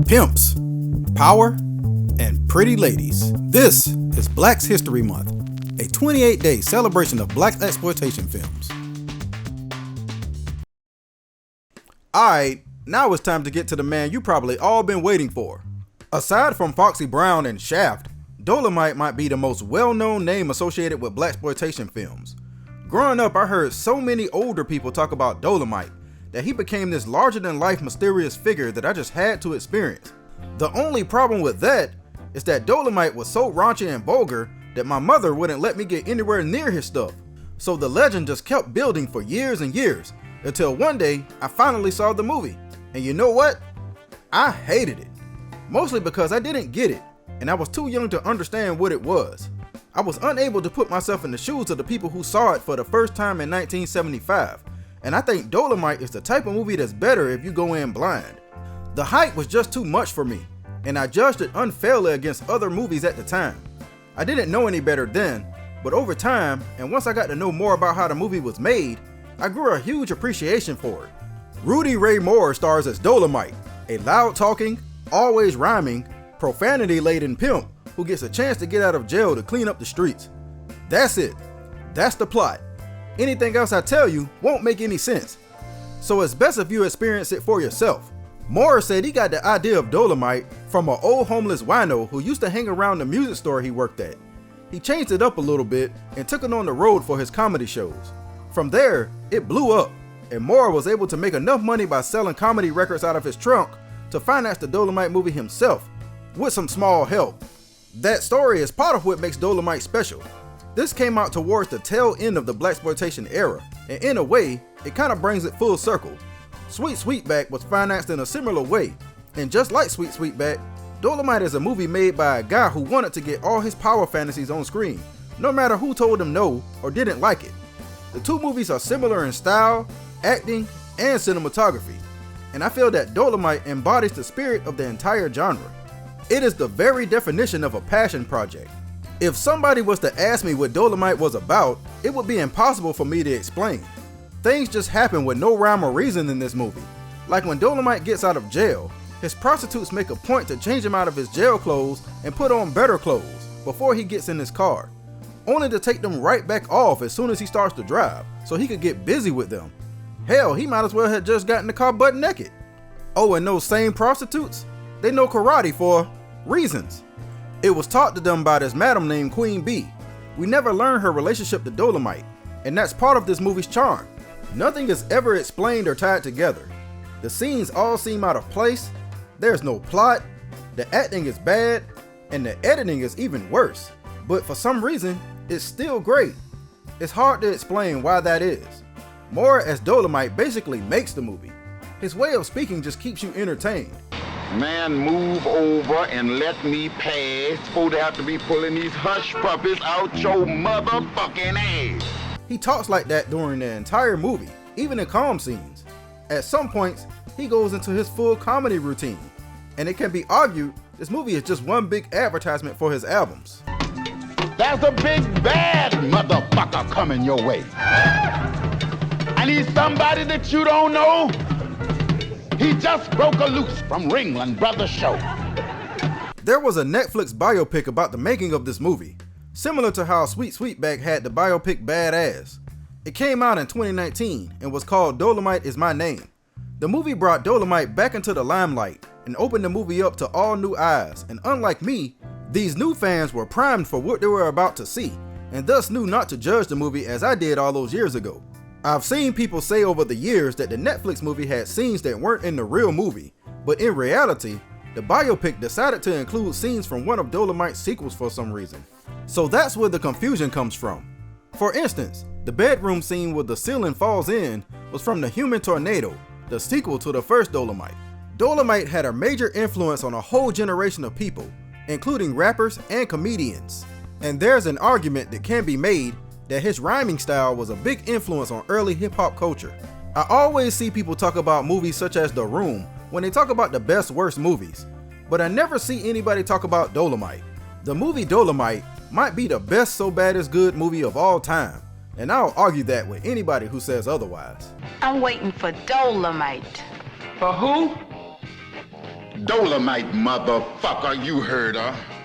pimps, power, and pretty ladies. This is Black's History Month, a 28-day celebration of black exploitation films. Alright, now it's time to get to the man you probably all been waiting for. Aside from Foxy Brown and Shaft, Dolemite might be the most well-known name associated with blaxploitation films. Growing up, I heard so many older people talk about Dolemite that he became this larger-than-life mysterious figure that I just had to experience. The only problem with that is that Dolemite was so raunchy and vulgar that my mother wouldn't let me get anywhere near his stuff. So the legend just kept building for years and years, until one day I finally saw the movie. And you know what? I hated it. Mostly because I didn't get it, and I was too young to understand what it was. I was unable to put myself in the shoes of the people who saw it for the first time in 1975. And I think Dolemite is the type of movie that's better if you go in blind. The hype was just too much for me, and I judged it unfairly against other movies at the time. I didn't know any better then, but over time, and once I got to know more about how the movie was made, I grew a huge appreciation for it. Rudy Ray Moore stars as Dolemite, a loud-talking, always rhyming, profanity-laden pimp who gets a chance to get out of jail to clean up the streets. That's it. That's the plot. Anything else I tell you won't make any sense. So it's best if you experience it for yourself. Moore said he got the idea of Dolemite from an old homeless wino who used to hang around the music store he worked at. He changed it up a little bit and took it on the road for his comedy shows. From there, it blew up, and Moore was able to make enough money by selling comedy records out of his trunk to finance the Dolemite movie himself, with some small help. That story is part of what makes Dolemite special. This came out towards the tail end of the blaxploitation era, and in a way, it kind of brings it full circle. Sweet Sweetback was financed in a similar way, and just like Sweet Sweetback, Dolemite is a movie made by a guy who wanted to get all his power fantasies on screen, no matter who told him no or didn't like it. The two movies are similar in style, acting, and cinematography, and I feel that Dolemite embodies the spirit of the entire genre. It is the very definition of a passion project. If somebody was to ask me what Dolemite was about, it would be impossible for me to explain. Things just happen with no rhyme or reason in this movie. Like when Dolemite gets out of jail, his prostitutes make a point to change him out of his jail clothes and put on better clothes before he gets in his car, only to take them right back off as soon as he starts to drive, so he could get busy with them. Hell, he might as well have just gotten in the car butt naked. Oh, and those same prostitutes? They know karate for reasons. It was taught to them by this madam named Queen Bee. We never learn her relationship to Dolemite, and that's part of this movie's charm. Nothing is ever explained or tied together. The scenes all seem out of place, there's no plot, the acting is bad, and the editing is even worse. But for some reason, it's still great. It's hard to explain why that is. Moore as Dolemite basically makes the movie. His way of speaking just keeps you entertained. Man, move over and let me pass. Supposed to have to be pulling these hush puppies out your motherfucking ass. He talks like that during the entire movie, even in calm scenes. At some points, he goes into his full comedy routine, and it can be argued this movie is just one big advertisement for his albums. There's a big bad motherfucker coming your way. I need somebody that you don't know. He just broke a loose from Ringland Brothers show. There was a Netflix biopic about the making of this movie, similar to how Sweet Sweetback had the biopic Badass. It came out in 2019 and was called Dolemite Is My Name. The movie brought Dolemite back into the limelight and opened the movie up to all new eyes, and unlike me, these new fans were primed for what they were about to see, and thus knew not to judge the movie as I did all those years ago. I've seen people say over the years that the Netflix movie had scenes that weren't in the real movie, but in reality, the biopic decided to include scenes from one of Dolemite's sequels for some reason. So that's where the confusion comes from. For instance, the bedroom scene where the ceiling falls in was from The Human Tornado, the sequel to the first Dolemite. Dolemite had a major influence on a whole generation of people, including rappers and comedians. And there's an argument that can be made that his rhyming style was a big influence on early hip-hop culture. I always see people talk about movies such as The Room when they talk about the best worst movies, but I never see anybody talk about Dolemite. The movie Dolemite might be the best so bad it's good movie of all time, and I'll argue that with anybody who says otherwise. I'm waiting for Dolemite. For who? Dolemite, motherfucker, you heard her.